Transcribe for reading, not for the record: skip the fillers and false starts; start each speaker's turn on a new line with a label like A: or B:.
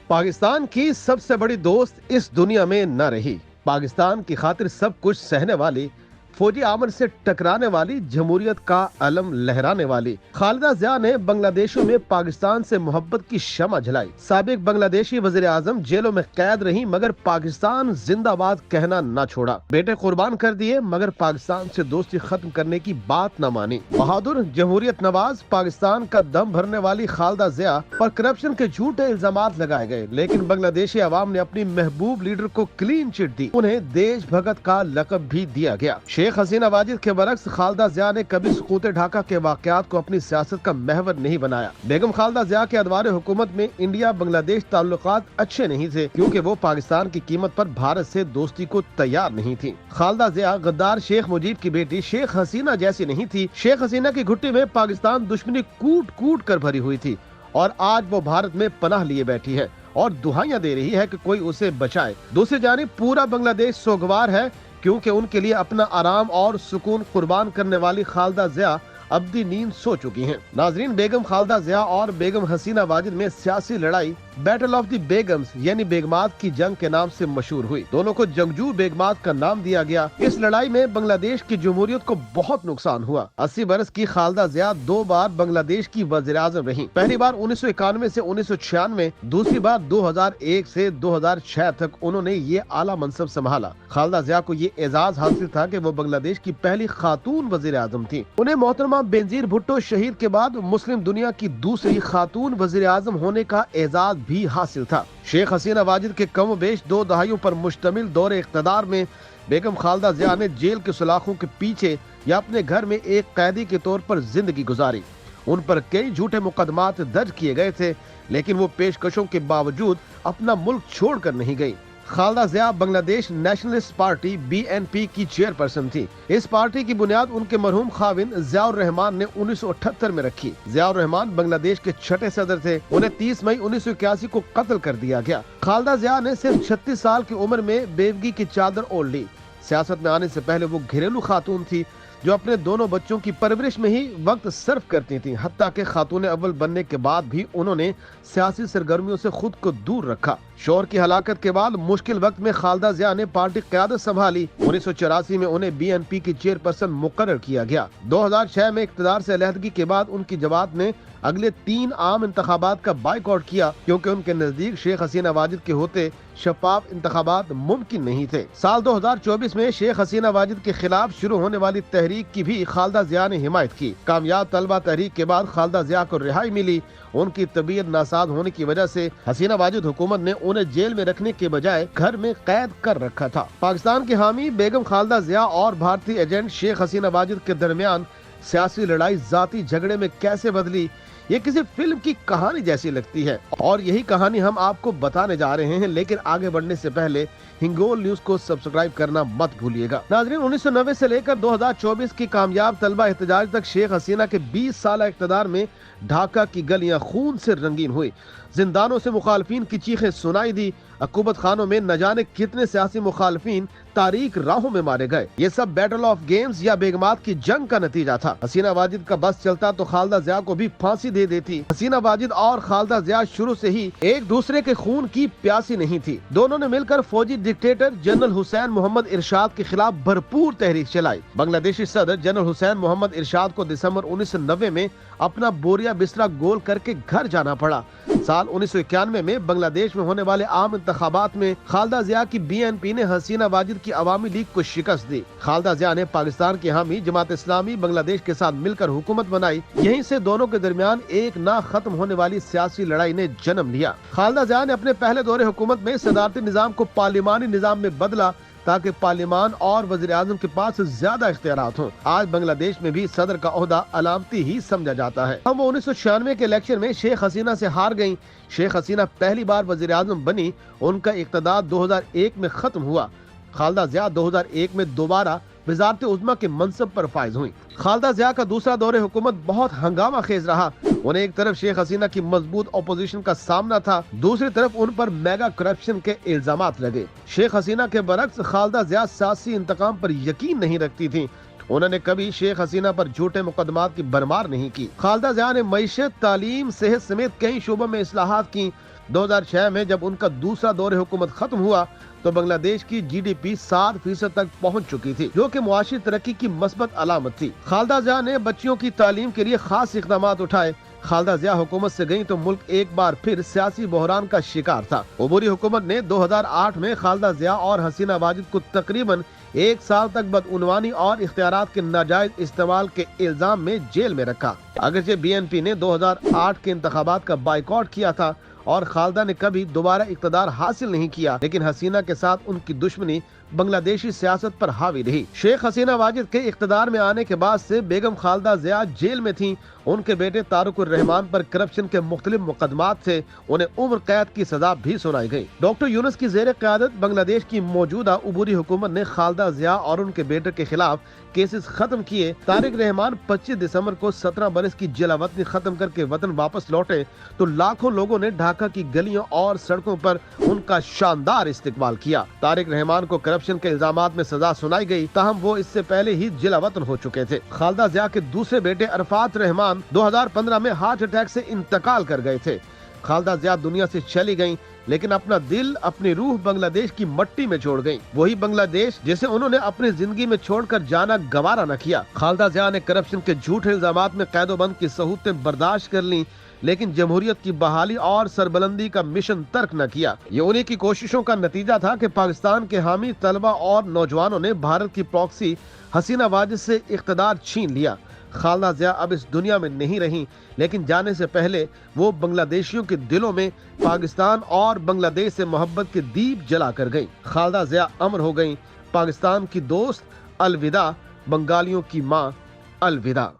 A: पाकिस्तान की सबसे बड़ी दोस्त इस दुनिया में न रही। पाकिस्तान की खातिर सब कुछ सहने वाली, फौजी आमर से टकराने वाली, जमहूरियत का अलम लहराने वाली खालिदा जिया ने बांग्लादेशों में पाकिस्तान से मोहब्बत की शमा जलाई। साबिक बांग्लादेशी वजीर आजम जेलों में कैद रही मगर पाकिस्तान जिंदाबाद कहना न छोड़ा। बेटे कुर्बान कर दिए मगर पाकिस्तान से दोस्ती खत्म करने की बात न मानी। बहादुर जमहूरियत नवाज पाकिस्तान का दम भरने वाली खालिदा जिया पर करप्शन के झूठे इल्जामात लगाए गए, लेकिन बांग्लादेशी अवाम ने अपनी महबूब लीडर को क्लीन चिट दी। उन्हें देश भगत का लक़ब भी दिया गया। शेख हसीना वाजिद के बरक्स खालिदा जिया ने कभी सुकूते ढाका के वाकयात को अपनी सियासत का महवर नहीं बनाया। बेगम खालिदा जिया के अदवार हुकूमत में इंडिया बांग्लादेश ताल्लुकात अच्छे नहीं थे क्योंकि वो पाकिस्तान की कीमत पर भारत से दोस्ती को तैयार नहीं थी। खालिदा जिया गद्दार शेख मुजीब की बेटी शेख हसीना जैसी नहीं थी। शेख हसीना की घुट्टी में पाकिस्तान दुश्मनी कूट कूट कर भरी हुई थी और आज वो भारत में पनाह लिए बैठी है और दुहाइयां दे रही है कि कोई उसे बचाए। दूसरी जानिब पूरा बांग्लादेश सोगवार है क्योंकि उनके लिए अपना आराम और सुकून कुर्बान करने वाली खालिदा जिया अब्दी नींद सो चुकी हैं। नाजरीन, बेगम खालिदा जिया और बेगम हसीना वाजिद में सियासी लड़ाई बैटल ऑफ द बेगम्स यानी बेगमात की जंग के नाम से मशहूर हुई। दोनों को जंगजू बेगमात का नाम दिया गया। इस लड़ाई में बांग्लादेश की जमहूरियत को बहुत नुकसान हुआ। 80 बरस की खालिदा जिया 2 बार बांग्लादेश की वज़ीर आज़म रही। पहली बार 1991 से 1996, दूसरी बार 2001 से 2006 तक उन्होंने ये आला मनसब संभाला। खालिदा जिया को ये एजाज हासिल था कि वो बांग्लादेश की पहली खातून वज़ीर आज़म थी। उन्हें मोहतरमा बेनजीर भुट्टो शहीद के बाद मुस्लिम दुनिया की दूसरी खातून वज़ीर आज़म होने का एजाज भी हासिल था। शेख हसीना वाजिद के कम बेश 2 दहाइयों पर मुश्तमिल दौरे इक़्तिदार में बेगम खालिदा जिया ने जेल के सलाखों के पीछे या अपने घर में एक कैदी के तौर पर जिंदगी गुजारी। उन पर कई झूठे मुकदमात दर्ज किए गए थे, लेकिन वो पेशकशों के बावजूद अपना मुल्क छोड़कर नहीं गई। खालिदा जिया बांग्लादेश नेशनलिस्ट पार्टी BNP की चेयरपर्सन थी। इस पार्टी की बुनियाद उनके मरहूम खाविन ज़ियाउर रहमान ने 1978 में रखी। ज़ियाउर रहमान बांग्लादेश के छठे सदर थे। उन्हें 30 मई 1981 को कत्ल कर दिया गया। खालिदा जिया ने सिर्फ 36 साल की उम्र में बेवगी की चादर ओढ़ ली। सियासत में आने से पहले वो घरेलू खातून थी जो अपने दोनों बच्चों की परवरिश में ही वक्त सर्फ करती थी। हत्ता के खातून अव्वल बनने के बाद भी उन्होंने सियासी सरगर्मियों से खुद को दूर रखा। शौहर की हलाकत के बाद मुश्किल वक्त में खालिदा जिया ने पार्टी क़यादत संभाली। 1984 में उन्हें BNP की चेयरपर्सन मुकर्रर किया गया। 2006 में इक़्तिदार से अलहदगी के बाद उनकी जमात ने अगले 3 आम इंतखाबात का बाइकआउट किया क्योंकि उनके नजदीक शेख हसीना वाजिद के होते शफाफ इंतखाबात मुमकिन नहीं थे। साल 2024 में शेख हसीना वाजिद के खिलाफ शुरू होने वाली तहरीक की भी खालिदा जिया ने हिमायत की। कामयाब तलबा तहरीक के बाद खालिदा जिया को रिहाई मिली। उनकी तबीयत नासाज होने की वजह से हसीना वाजिद हुकूमत ने उन्हें जेल में रखने के बजाय घर में कैद कर रखा था। पाकिस्तान की हामी बेगम खालिदा जिया और भारतीय एजेंट शेख हसीना वाजिद के दरमियान सियासी लड़ाई जाती झगड़े में कैसे बदली, ये किसी फिल्म की कहानी जैसी लगती है और यही कहानी हम आपको बताने जा रहे हैं। लेकिन आगे बढ़ने से पहले हिंगोल न्यूज को सब्सक्राइब करना मत भूलिएगा। नाज़रीन, 1990 से लेकर 2024 की कामयाब तलबा एहतजाज तक शेख हसीना के 20 साल इक़्तिदार में ढाका की गलियां खून से रंगीन हुई। जिंदानों से मुखालफिन की चीखें सुनाई दी। अकूबत खानों में न जाने कितने सियासी मुखालफिन तारीख राहों में मारे गए। ये सब बैटल ऑफ गेम्स या बेगमात की जंग का नतीजा था। हसीना वाजिद का बस चलता तो खालिदा जिया को भी फांसी दे देती। हसीना वाजिद और खालिदा जिया शुरू से ही एक दूसरे के खून की प्यासी नहीं थी। दोनों ने मिलकर फौजी डिक्टेटर जनरल हुसैन मोहम्मद इरशाद के खिलाफ भरपूर तहरीक चलाई। बांग्लादेशी सदर जनरल हुसैन मोहम्मद इरशाद को दिसंबर 1990 में अपना बोरिया बिस्तरा गोल करके घर जाना पड़ा। साल 1991 में बांग्लादेश में होने वाले आम इंतखाबात में खालिदा जिया की BNP ने हसीना वाजिद की अवामी लीग को शिकस्त दी। खालिदा जिया ने पाकिस्तान की हामी जमात इस्लामी बांग्लादेश के साथ मिलकर हुकूमत बनाई। यहीं से दोनों के दरमियान एक ना खत्म होने वाली सियासी लड़ाई ने जन्म लिया। खालिदा जिया ने अपने पहले दौरे हुकूमत में सदारती निजाम को पार्लिमानी निजाम में बदला ताकि पार्लिमान और वज़ीर आज़म के पास ज्यादा इख्तियारात हों। आज बांग्लादेश में भी सदर का ओहदा अलामती ही समझा जाता है। हम 1996 के इलेक्शन में शेख हसीना से हार गईं। शेख हसीना पहली बार वज़ीर आज़म बनी। उनका इक़्तिदार 2001 में खत्म हुआ। खालिदा जिया 2001 में दोबारा वज़ारत उज़्मा के मनसब पर फायज हुई। खालिदा जिया का दूसरा दौरे हुकूमत बहुत हंगामा खेज रहा। उन्हें एक तरफ शेख हसीना की मजबूत अपोजिशन का सामना था, दूसरी तरफ उन पर मेगा करप्शन के इल्जामात लगे। शेख हसीना के बरक्स खालिदा जिया सियासी इंतकाम पर यकीन नहीं रखती थी। उन्होंने कभी शेख हसीना पर झूठे मुकदमात की भरमार नहीं की। खालिदा जिया ने मईशत, तालीम, सेहत समेत कई शोबों में इस्लाहात की। 2006 میں جب ان کا دوسرا دور حکومت ختم ہوا تو بنگلہ دیش کی جی ڈی پی 7% تک پہنچ چکی تھی، جو کہ معاشی ترقی کی مثبت علامت تھی۔ خالدہ ضیاء نے بچیوں کی تعلیم کے لیے خاص اقدامات اٹھائے۔ خالدہ ضیاء حکومت سے گئیں تو ملک ایک بار پھر سیاسی بحران کا شکار تھا۔ عبوری حکومت نے 2008 میں خالدہ ضیاء اور حسینہ واجد کو تقریباً 1 سال تک بدعنوانی اور اختیارات کے ناجائز استعمال کے الزام میں جیل میں رکھا۔ اگرچہ بی این پی نے 2008 کے انتخابات کا بائیکاٹ کیا تھا اور خالدہ نے کبھی دوبارہ اقتدار حاصل نہیں کیا، لیکن حسینہ کے ساتھ ان کی دشمنی بنگلہ دیشی سیاست پر حاوی رہی۔ شیخ حسینہ واجد کے اقتدار میں آنے کے بعد سے بیگم خالدہ ضیاء جیل میں تھیں۔ ان کے بیٹے طارق الرحمان پر کرپشن کے مختلف مقدمات سے انہیں عمر قید کی سزا بھی سنائی گئی۔ ڈاکٹر یونس کی زیر قیادت بنگلہ دیش کی موجودہ عبوری حکومت نے خالدہ ضیاء اور ان کے بیٹے کے خلاف کیسز ختم کیے۔ طارق رحمان 25 دسمبر کو 17 برس کی جلا وطنی ختم کر کے وطن واپس لوٹے تو لاکھوں لوگوں نے ڈھاکہ کی گلیوں اور سڑکوں پر ان کا شاندار استقبال کیا۔ طارق رحمان کو کرپشن کے الزامات میں سزا سنائی گئی، تاہم وہ اس سے پہلے ہی جلا وطن ہو چکے تھے۔ خالدہ ضیاء کے دوسرے بیٹے عرفات رحمان 2015 میں ہارٹ اٹیک سے انتقال کر گئے تھے۔ خالدہ ضیاء دنیا سے چلی گئیں، لیکن اپنا دل، اپنی روح بنگلہ دیش کی مٹی میں چھوڑ گئیں، وہی بنگلہ دیش جسے انہوں نے اپنی زندگی میں چھوڑ کر جانا گوارا نہ کیا۔ خالدہ ضیاء نے کرپشن کے جھوٹے الزامات میں قید و بند کی سہولتیں برداشت کر لیں، لیکن جمہوریت کی بحالی اور سربلندی کا مشن ترک نہ کیا۔ یہ انہی کی کوششوں کا نتیجہ تھا کہ پاکستان کے حامی طلبہ اور نوجوانوں نے بھارت کی پراکسی حسینہ واجد سے اقتدار چھین لیا۔ خالدہ ضیاء اب اس دنیا میں نہیں رہیں، لیکن جانے سے پہلے وہ بنگلہ دیشیوں کے دلوں میں پاکستان اور بنگلہ دیش سے محبت کے دیپ جلا کر گئیں۔ خالدہ ضیاء امر ہو گئیں۔ پاکستان کی دوست الوداع، بنگالیوں کی ماں الوداع۔